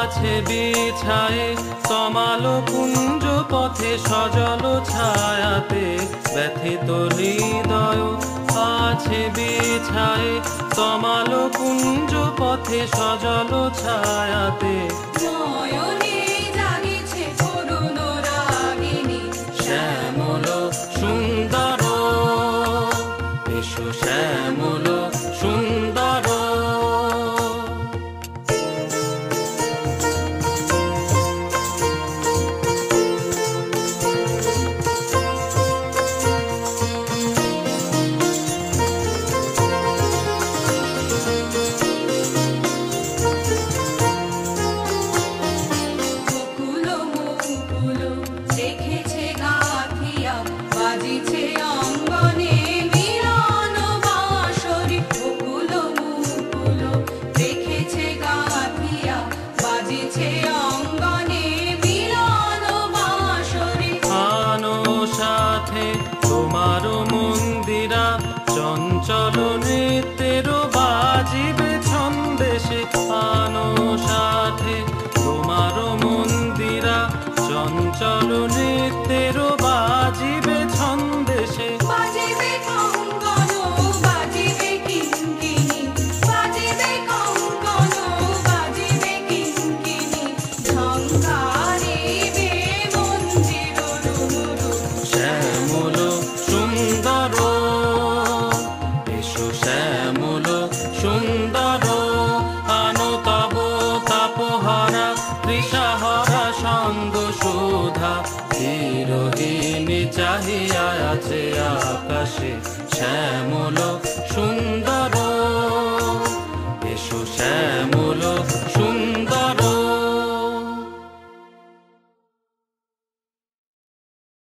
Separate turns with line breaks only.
আছে বিছায়ে তমাল কুঞ্জ পথে সজল ছায়াতে ব্যথিত হৃদয় আছে বিছায়ে তমাল কুঞ্জ পথে সজল ছায়াতে
নয়নে জাগিছে করুণ রাগিনী
শ্যামল সুন্দর এসো শ্যামল সুন্দর
দেখেছে গাথিয়া বাজিছে অঙ্গনে মিলন বাঁশরি বকুল মুকুল দেখেছে গাথিয়া বাজিছে অঙ্গনে মিলন বাঁশরি
আনো সাথে তোমার মন্দিরা চঞ্চল নৃত্যের বাজিবে ছন্দেশে আনো সাথে তোমার মন্দিরা চঞ্চল নৃত্যের বাজিবে ছন্দেশে
বাজিবে কঙ্কণ বাজিবে কিঙ্কিণী বাজিবে কঙ্কণ বাজিবে কিঙ্কিণী ঝঙ্কারিবে মঞ্জির রুনুরু
শ্যামল সুন্দর এসো শ্যামল সুন্দর আনো তব তাপহারা তৃষাহারা সঙ্গ সুধা বিরোহিণী চাহিয়া আছে আকাশে শ্যামল